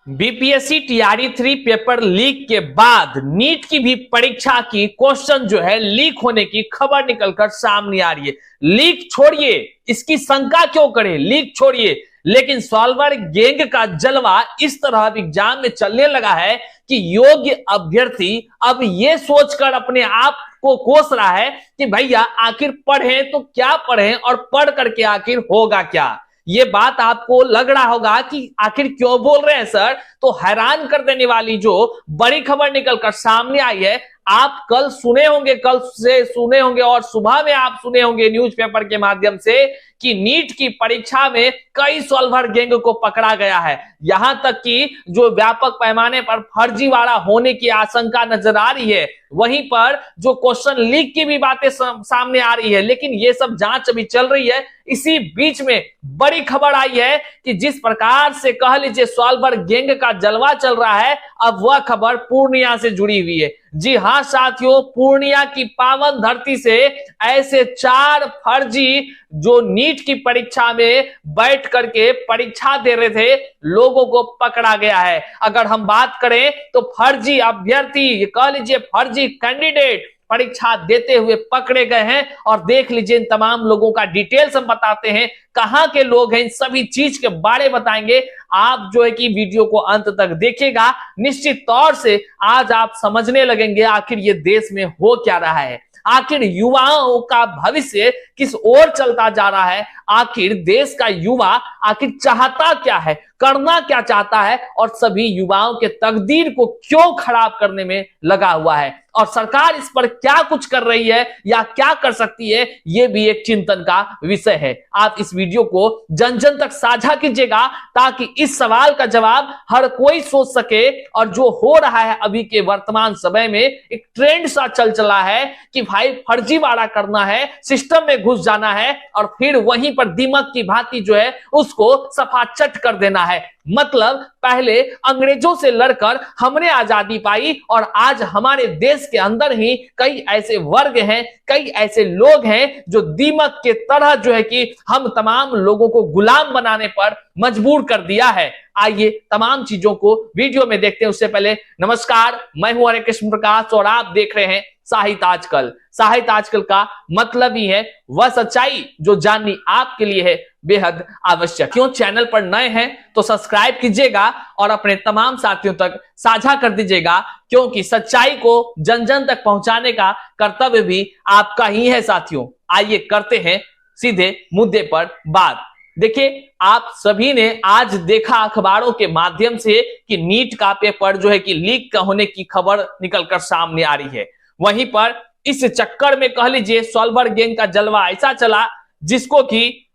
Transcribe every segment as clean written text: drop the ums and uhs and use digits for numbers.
BPSC TRE 3 paper leak के बाद NEET की भी परीक्षा की क्वेश्चन जो है लीक होने की खबर निकलकर सामने आ रही है। लीक छोड़िए, इसकी शंका क्यों करें, लीक छोड़िए, लेकिन सॉल्वर गैंग का जलवा इस तरह एग्जाम में चलने लगा है कि योग्य अभ्यर्थी अब ये सोचकर अपने आप को कोस रहा है कि भैया आखिर पढ़ें तो क्या पढ़ें और पढ़ करके आखिर होगा क्या। ये बात आपको लग रहा होगा कि आखिर क्यों बोल रहे हैं सर, तो हैरान कर देने वाली जो बड़ी खबर निकलकर सामने आई है, आप कल से सुने होंगे और सुबह में आप सुने होंगे न्यूज़पेपर के माध्यम से कि नीट की परीक्षा में कई सॉल्वर गैंग को पकड़ा गया है। यहां तक कि जो व्यापक पैमाने पर फर्जीवाड़ा होने की आशंका नजर आ रही है, वहीं पर जो क्वेश्चन लीक की भी बातें सामने आ रही है, लेकिन ये सब जांच अभी चल रही है। इसी बीच में बड़ी खबर आई है कि जिस प्रकार से कह लीजिए सॉल्वर गैंग का जलवा चल रहा है, अब वह खबर पूर्णिया से जुड़ी हुई है। जी हां साथियों, पूर्णिया की पावन धरती से ऐसे 4 फर्जी जो नीट की परीक्षा में बैठ करके परीक्षा दे रहे थे, लोगों को पकड़ा गया है। अगर हम बात करें तो फर्जी अभ्यर्थी, कह लीजिए फर्जी कैंडिडेट परीक्षा देते हुए पकड़े गए हैं। और देख लीजिए इन तमाम लोगों का डिटेल्स हम बताते हैं, कहां के लोग हैं, इन सभी चीज के बारे में बताएंगे। आप जो है कि वीडियो को अंत तक देखिएगा, निश्चित तौर से आज आप समझने लगेंगे आखिर ये देश में हो क्या रहा है, आखिर युवाओं का भविष्य किस ओर चलता जा रहा है, आखिर देश का युवा आखिर चाहता क्या है, करना क्या चाहता है, और सभी युवाओं के तकदीर को क्यों खराब करने में लगा हुआ है, और सरकार इस पर क्या कुछ कर रही है या क्या कर सकती है, यह भी एक चिंतन का विषय है। आप इस वीडियो को जन जन तक साझा कीजिएगा ताकि इस सवाल का जवाब हर कोई सोच सके। और जो हो रहा है अभी के वर्तमान समय में एक ट्रेंड सा चल चला है कि भाई फर्जीवाड़ा करना है, सिस्टम में घुस जाना है और फिर वहीं पर दीमक की भांति जो है उसको सफाचट कर देना है। मतलब पहले अंग्रेजों से लड़कर हमने आजादी पाई और आज हमारे देश के अंदर ही कई ऐसे वर्ग हैं, कई ऐसे लोग हैं जो दीमक के तरह जो है कि हम तमाम लोगों को गुलाम बनाने पर मजबूर कर दिया है। आइए तमाम चीजों को वीडियो में देखते हैं। उससे पहले नमस्कार, मैं हूं हरे कृष्ण प्रकाश और आप देख रहे हैं साहित्य आजकल। साहित्य आजकल का मतलब ही है वह सच्चाई जो जाननी आपके लिए है बेहद आवश्यक। क्यों चैनल पर नए हैं तो सब्सक्राइब कीजिएगा और अपने तमाम साथियों तक साझा कर दीजिएगा, क्योंकि सच्चाई को जन जन तक पहुंचाने का कर्तव्य भी आपका ही है साथियों। आइए करते हैं सीधे मुद्दे पर बात। देखिए आप सभी ने आज देखा अखबारों के माध्यम से कि नीट का पेपर जो है कि लीक होने की खबर निकलकर सामने आ रही है। वहीं पर इस चक्कर में कह लीजिए सॉल्वर गैंग का जलवा ऐसा चला जिसको कि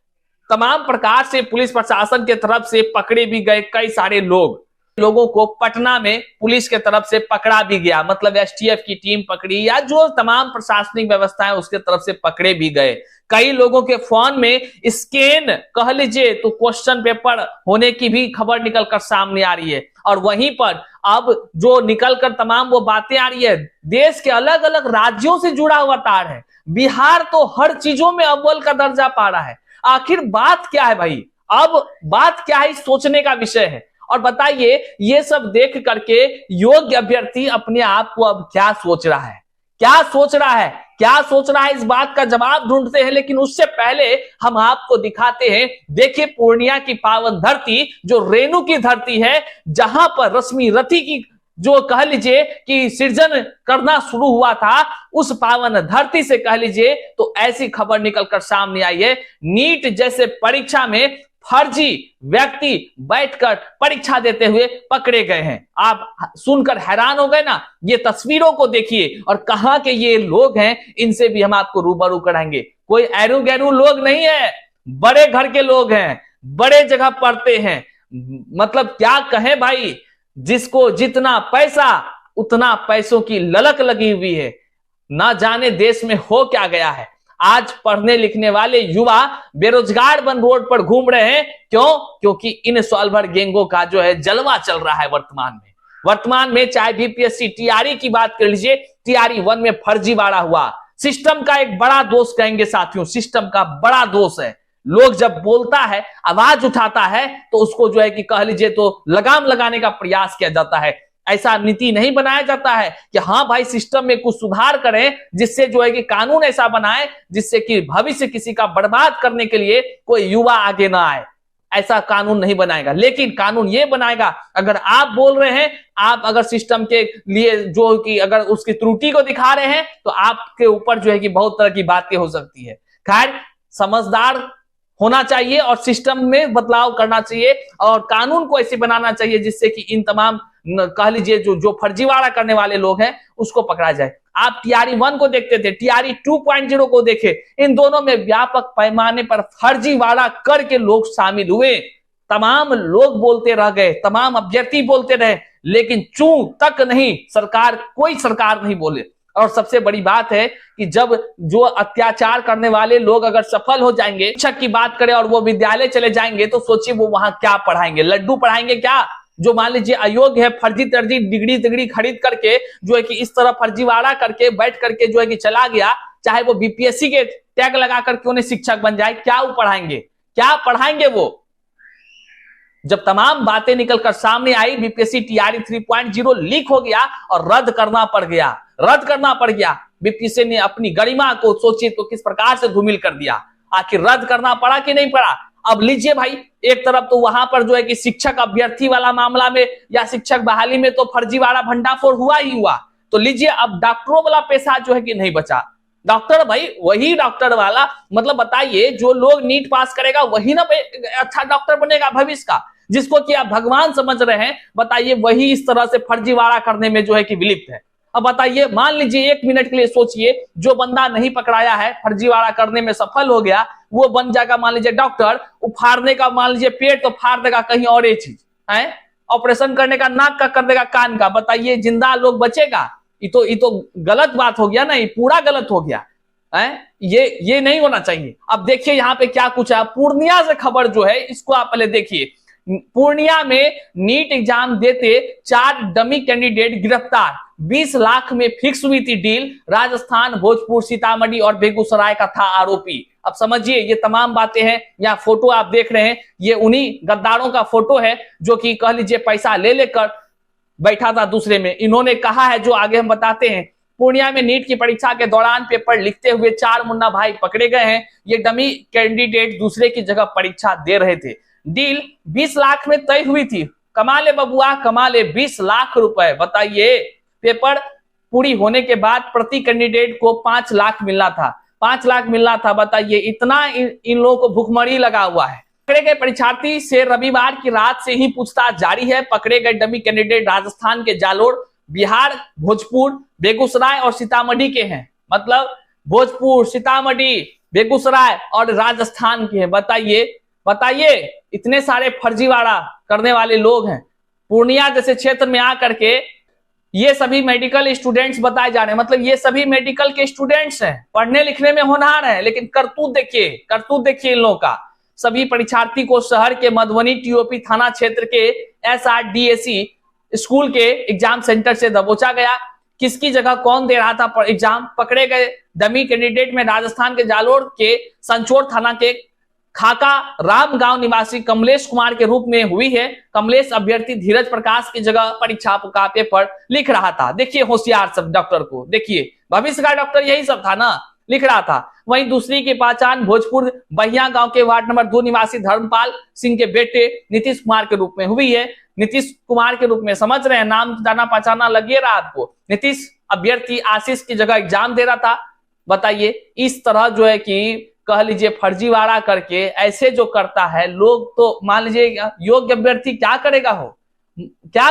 तमाम प्रकार से पुलिस प्रशासन के तरफ से पकड़े भी गए। कई सारे लोगों को पटना में पुलिस के तरफ से पकड़ा भी गया, मतलब एसटीएफ की टीम पकड़ी या जो तमाम प्रशासनिक व्यवस्था है उसके तरफ से पकड़े भी गए। कई लोगों के फोन में स्कैन कह लीजिए तो क्वेश्चन पेपर होने की भी खबर निकलकर सामने आ रही है। और वहीं पर अब जो निकलकर तमाम वो बातें आ रही है, देश के अलग अलग राज्यों से जुड़ा हुआ तार है। बिहार तो हर चीजों में अव्वल का दर्जा पा रहा है। आखिर बात क्या है भाई, अब बात क्या है, सोचने का विषय है। और बताइए ये सब देख करके योग्य अभ्यर्थी अपने आप को अब क्या सोच रहा है, क्या सोच रहा है, क्या सोच रहा है, इस बात का जवाब ढूंढते हैं। लेकिन उससे पहले हम आपको दिखाते हैं, देखिए पूर्णिया की पावन धरती जो रेणु की धरती है, जहां पर रश्मि रथी की जो कह लीजिए कि सृजन करना शुरू हुआ था, उस पावन धरती से कह लीजिए तो ऐसी खबर निकलकर सामने आई है। नीट जैसे परीक्षा में फर्जी व्यक्ति बैठकर परीक्षा देते हुए पकड़े गए हैं। आप सुनकर हैरान हो गए ना, ये तस्वीरों को देखिए और कहां के ये लोग हैं, इनसे भी हम आपको रूबरू कराएंगे। कोई ऐरू गैरू लोग नहीं है, बड़े घर के लोग हैं, बड़े जगह पढ़ते हैं। मतलब क्या कहें भाई, जिसको जितना पैसा उतना पैसों की ललक लगी हुई है। ना जाने देश में हो क्या गया है। आज पढ़ने लिखने वाले युवा बेरोजगार बन रोड पर घूम रहे हैं। क्यों? क्योंकि इन सॉल्वर गैंगों का जो है जलवा चल रहा है वर्तमान में चाहे बीपीएससी टीआरई की बात कर लीजिए, टीआरई 1 में फर्जीवाड़ा हुआ। सिस्टम का एक बड़ा दोष कहेंगे साथियों, सिस्टम का बड़ा दोष है। लोग जब बोलता है, आवाज उठाता है, तो उसको जो है कि कह लीजिए तो लगाम लगाने का प्रयास किया जाता है। ऐसा नीति नहीं बनाया जाता है कि हाँ भाई सिस्टम में कुछ सुधार करें, जिससे जो है कि कानून ऐसा बनाए जिससे कि भविष्य किसी का बर्बाद करने के लिए कोई युवा आगे ना आए। ऐसा कानून नहीं बनाएगा, लेकिन कानून ये बनाएगा अगर आप बोल रहे हैं, आप अगर सिस्टम के लिए जो कि अगर उसकी त्रुटि को दिखा रहे हैं, तो आपके ऊपर जो है कि बहुत तरह की बातें हो सकती है। खैर, समझदार होना चाहिए और सिस्टम में बदलाव करना चाहिए और कानून को ऐसे बनाना चाहिए जिससे कि इन तमाम कह लीजिए जो फर्जीवाड़ा करने वाले लोग हैं उसको पकड़ा जाए। आप टीआरई 1 को देखते थे, टीआरई 2.0 को देखे, इन दोनों में व्यापक पैमाने पर फर्जीवाड़ा करके लोग शामिल हुए। तमाम लोग बोलते रह गए, तमाम अभ्यर्थी बोलते रहे, लेकिन चूं तक नहीं सरकार, कोई सरकार नहीं बोले। और सबसे बड़ी बात है कि जब जो अत्याचार करने वाले लोग अगर सफल हो जाएंगे, शिक्षक की बात करें और वो विद्यालय चले जाएंगे, तो सोचिए वो वहां क्या पढ़ाएंगे, लड्डू पढ़ाएंगे क्या? जो मान लीजिए अयोग्य है, फर्जी तर्जी डिग्री खरीद करके जो है कि इस तरह फर्जीवाड़ा करके बैठ करके जो है कि चला गया, चाहे वो बीपीएससी के टैग लगा करके उन्हें शिक्षक बन जाए, क्या वो पढ़ाएंगे, क्या पढ़ाएंगे वो? जब तमाम बातें निकलकर सामने आई, बीपीएससी टीआरई 3.0 लीक हो गया और रद्द करना पड़ गया। बीपीएससी ने अपनी गरिमा को सोचिए तो किस प्रकार से धूमिल कर दिया। आखिर रद्द करना पड़ा कि नहीं पड़ा? अब लीजिए भाई, एक तरफ तो वहां पर जो है कि शिक्षक अभ्यर्थी वाला मामला में या शिक्षक बहाली में तो फर्जीवाड़ा भंडाफोड़ हुआ ही हुआ, तो लीजिए अब डॉक्टरों वाला पेशा जो है कि नहीं बचा। डॉक्टर भाई वही डॉक्टर वाला, मतलब बताइए जो लोग नीट पास करेगा वही ना अच्छा डॉक्टर बनेगा भविष्य का, जिसको कि आप भगवान समझ रहे हैं, बताइए वही इस तरह से फर्जीवाड़ा करने में जो है कि विलिप्त है। अब बताइए, मान लीजिए 1 मिनट के लिए सोचिए, जो बंदा नहीं पकड़ाया है, फर्जीवाड़ा करने में सफल हो गया, वो बन जाएगा मान लीजिए डॉक्टर, फाड़ने का मान लीजिए पेट तो फाड़ देगा कहीं और ये चीज है, ऑपरेशन करने का नाक का कर देगा कान का, बताइए जिंदा लोग बचेगा? ये तो गलत बात हो गया ना, ये पूरा गलत हो गया है, ये नहीं होना चाहिए। अब देखिए यहाँ पे क्या कुछ है, पूर्णिया से खबर जो है इसको आप पहले देखिए। पूर्णिया में नीट एग्जाम देते 4 डमी कैंडिडेट गिरफ्तार, 20 लाख में फिक्स हुई थी डील, राजस्थान, भोजपुर, सीतामढ़ी और बेगूसराय का था आरोपी। अब समझिए ये तमाम बातें हैं, यहाँ फोटो आप देख रहे हैं, ये उन्हीं गद्दारों का फोटो है जो कि कह लीजिए पैसा ले लेकर बैठा था दूसरे में। इन्होंने कहा है, जो आगे हम बताते हैं, पूर्णिया में नीट की परीक्षा के दौरान पेपर लिखते हुए 4 मुन्ना भाई पकड़े गए हैं। ये डमी कैंडिडेट दूसरे की जगह परीक्षा दे रहे थे। डील 20 लाख में तय हुई थी। कमाले बबुआ कमाले, 20 लाख रुपए। बताइए, पेपर पूरी होने के बाद प्रति कैंडिडेट को 5 लाख मिलना था, 5 लाख मिलना था। बताइए, इतना इन लोगों को भुखमरी लगा हुआ है। पकड़े गए परीक्षार्थी से रविवार की रात से ही पूछताछ जारी है। पकड़े गए डमी कैंडिडेट राजस्थान के जालोर, बिहार, भोजपुर, बेगूसराय और सीतामढ़ी के हैं। मतलब भोजपुर, सीतामढ़ी, बेगूसराय और राजस्थान के हैं। बताइए इतने सारे फर्जीवाड़ा करने वाले लोग हैं। पूर्णिया जैसे क्षेत्र में आकर के ये सभी मेडिकल स्टूडेंट्स बताए जा रहे हैं, मतलब ये सभी मेडिकल के स्टूडेंट्स हैं, पढ़ने लिखने में होनहार हैं, लेकिन करतूत देखिए इन लोगों का। सभी परीक्षार्थी को शहर के मधुबनी टीओपी थाना क्षेत्र के एसआरडीएसी स्कूल के एग्जाम सेंटर से दबोचा गया। किसकी जगह कौन दे रहा था एग्जाम? पकड़े गए डमी कैंडिडेट में राजस्थान के जालोर के संचोर थाना के खाका राम गांव निवासी कमलेश कुमार के रूप में हुई है। कमलेश अभ्यर्थी धीरज प्रकाश की जगह परीक्षा का पेपर लिख रहा था। देखिए होशियार सब डॉक्टर को, देखिए भविष्य का डॉक्टर यही सब था ना, लिख रहा था। वहीं दूसरी की पहचान भोजपुर बहिया गांव के वार्ड नंबर 2 निवासी धर्मपाल सिंह के बेटे नीतीश कुमार के रूप में हुई है। नीतीश कुमार के रूप में समझ रहे हैं, नाम जाना पहचाना लगे रहा आपको। नीतीश अभ्यर्थी आशीष की जगह एग्जाम दे रहा था। बताइए, इस तरह जो है कि कह लीजिए फर्जीवाड़ा करके ऐसे जो करता है लोग, तो मान लीजिए योग्य अभ्यर्थी क्या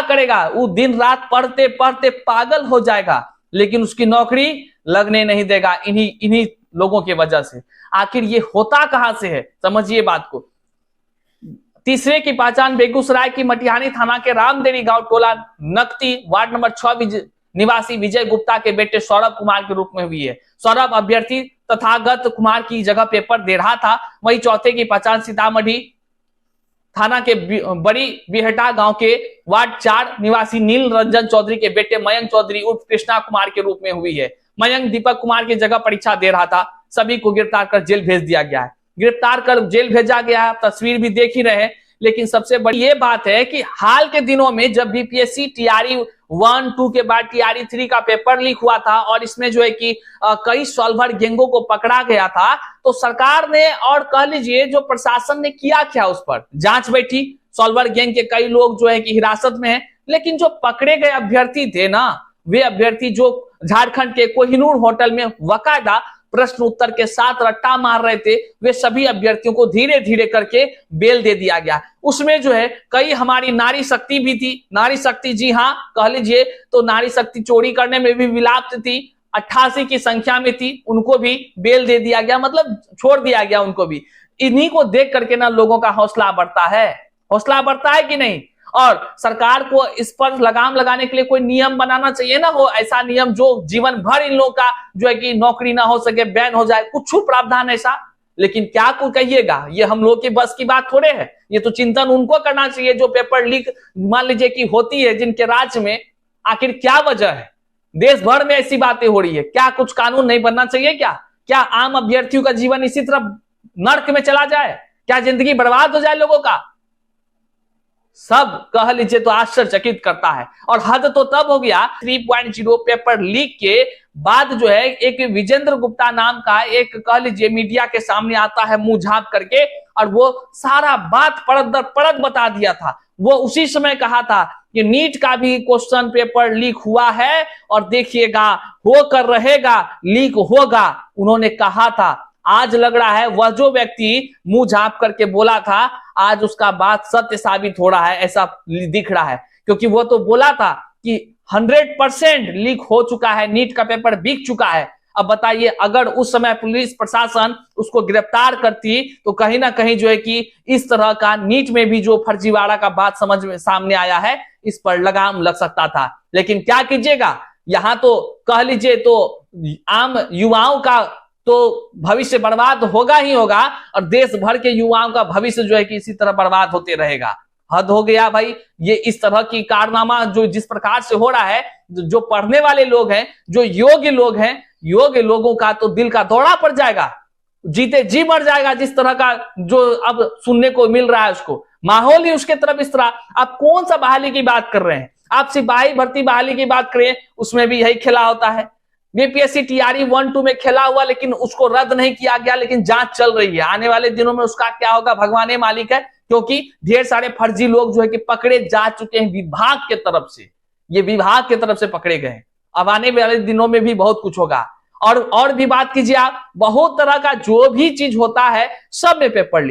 करेगा? वो दिन रात पढ़ते पढ़ते पागल हो जाएगा, लेकिन उसकी नौकरी लगने नहीं देगा इन्हीं लोगों की वजह से। आखिर ये होता कहां से है, समझिए बात को। तीसरे की पहचान बेगूसराय की मटिहानी थाना के रामदेवी गांव टोला नकती वार्ड नंबर 6 निवासी विजय गुप्ता के बेटे सौरभ कुमार के रूप में हुई है। सौरभ अभ्यर्थी तथागत कुमार की जगह पेपर दे रहा था। वहीं चौथे की पहचान सीतामढ़ी थाना के बड़ी बिहटा गांव के वार्ड 4 निवासी नील रंजन चौधरी के बेटे मयंक चौधरी उर्फ कृष्णा कुमार के रूप में हुई है। मयंक दीपक कुमार की जगह परीक्षा दे रहा था। सभी को गिरफ्तार कर जेल भेज दिया गया है। गिरफ्तार कर जेल भेजा गया, तस्वीर भी देख ही रहे हैं। लेकिन सबसे बड़ी ये बात है कि हाल के दिनों में जब बीपीएससी टीआरई 1, 2 के बाद टीआरई 3 का पेपर लीक हुआ था और इसमें जो है कि कई सॉल्वर गैंगों को पकड़ा गया था, तो सरकार ने और कह लीजिए जो प्रशासन ने किया क्या, उस पर जांच बैठी। सॉल्वर गैंग के कई लोग जो है कि हिरासत में हैं, लेकिन जो पकड़े गए अभ्यर्थी थे ना, वे अभ्यर्थी जो झारखंड के कोहिनूर होटल में बाकायदा प्रश्न उत्तर के साथ रट्टा मार रहे थे, वे सभी अभ्यर्थियों को धीरे धीरे करके बेल दे दिया गया। उसमें जो है कई हमारी नारी शक्ति भी थी। नारी शक्ति, जी हाँ कह लीजिए, तो नारी शक्ति चोरी करने में भी विलाप्त थी, 88 की संख्या में थी, उनको भी बेल दे दिया गया, मतलब छोड़ दिया गया उनको भी। इन्हीं को देख करके ना लोगों का हौसला बढ़ता है, हौसला बढ़ता है कि नहीं। और सरकार को इस पर लगाम लगाने के लिए कोई नियम बनाना चाहिए ना, हो ऐसा नियम जो जीवन भर इन लोगों का जो है कि नौकरी ना हो सके, बैन हो जाए, कुछ प्रावधान ऐसा। लेकिन क्या को कहिएगा, ये हम लोग की बस की बात थोड़े है। ये तो चिंतन उनको करना चाहिए जो पेपर लीक मान लीजिए कि होती है जिनके राज्य में। आखिर क्या वजह है, देश भर में ऐसी बातें हो रही है, क्या कुछ कानून नहीं बनना चाहिए? क्या आम अभ्यर्थियों का जीवन इसी तरह नर्क में चला जाए? क्या जिंदगी बर्बाद हो जाए लोगों का? सब कह लीजिए तो आश्चर्यचकित करता है। और हद तो तब हो गया 3.0 पेपर लीक के बाद जो है एक विजेंद्र गुप्ता नाम का एक कह लीजिए मीडिया के सामने आता है मुंह झाँप करके, और वो सारा बात परत दर परत बता दिया था। वो उसी समय कहा था कि नीट का भी क्वेश्चन पेपर लीक हुआ है और देखिएगा होकर रहेगा, लीक होगा, उन्होंने कहा था। आज लग रहा है वह जो व्यक्ति मुंह झाँप करके बोला था, आज उसका बात सत्य साबित हो रहा है, ऐसा दिख रहा है। क्योंकि वो तो बोला था कि 100% लीक हो चुका है, नीट का पेपर बिक चुका है। अब बताइए, अगर उस समय पुलिस प्रशासन उसको गिरफ्तार करती तो कहीं ना कहीं जो है कि इस तरह का नीट में भी जो फर्जीवाड़ा का बात समझ में सामने आया है, इस पर लगाम लग सकता था। लेकिन क्या कीजिएगा, यहाँ तो कह लीजिए तो आम युवाओं का तो भविष्य बर्बाद होगा ही होगा, और देश भर के युवाओं का भविष्य जो है कि इसी तरह बर्बाद होते रहेगा। हद हो गया भाई, ये इस तरह की कारनामा जो जिस प्रकार से हो रहा है, जो पढ़ने वाले लोग हैं, जो योग्य लोग हैं, योग्य लोगों का तो दिल का दौरा पड़ जाएगा, जीते जी मर जाएगा। जिस तरह का जो अब सुनने को मिल रहा है, उसको माहौल ही उसके तरफ इस तरह। आप कौन सा बहाली की बात कर रहे हैं? आप सिपाही भर्ती बहाली की बात करें, उसमें भी यही खेला होता है। बीपीएससी टीआरई 1, 2 में खेला हुआ, लेकिन उसको रद्द नहीं किया गया, लेकिन जांच चल रही है। आने वाले दिनों में उसका क्या होगा भगवान ही मालिक है, क्योंकि ढेर सारे फर्जी लोग जो है कि पकड़े जा चुके हैं विभाग के तरफ से। ये विभाग के तरफ से पकड़े गए। अब आने वाले दिनों में भी बहुत कुछ होगा। और भी बात कीजिए आप, बहुत तरह का जो भी चीज होता है सब में पेपर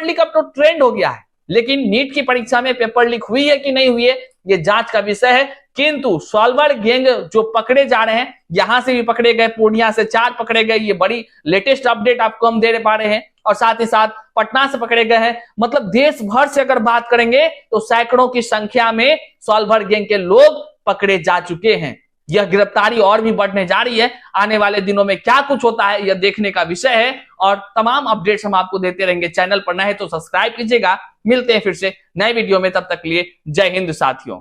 लीक अब तो ट्रेंड हो गया है। लेकिन नीट की परीक्षा में पेपर लीक हुई है कि नहीं हुई है, ये जांच का विषय है। किंतु सॉल्वर गैंग जो पकड़े जा रहे हैं, यहां से भी पकड़े गए, पूर्णिया से 4 पकड़े गए, ये बड़ी लेटेस्ट अपडेट आपको हम दे पा रहे हैं। और साथ ही साथ पटना से पकड़े गए हैं। मतलब देश भर से अगर बात करेंगे तो सैकड़ों की संख्या में सॉल्वर गैंग के लोग पकड़े जा चुके हैं। यह गिरफ्तारी और भी बढ़ने जा रही है। आने वाले दिनों में क्या कुछ होता है, यह देखने का विषय है। और तमाम अपडेट्स हम आपको देते रहेंगे। चैनल पर नए तो सब्सक्राइब कीजिएगा। मिलते हैं फिर से नए वीडियो में, तब तक के लिए जय हिंद साथियों।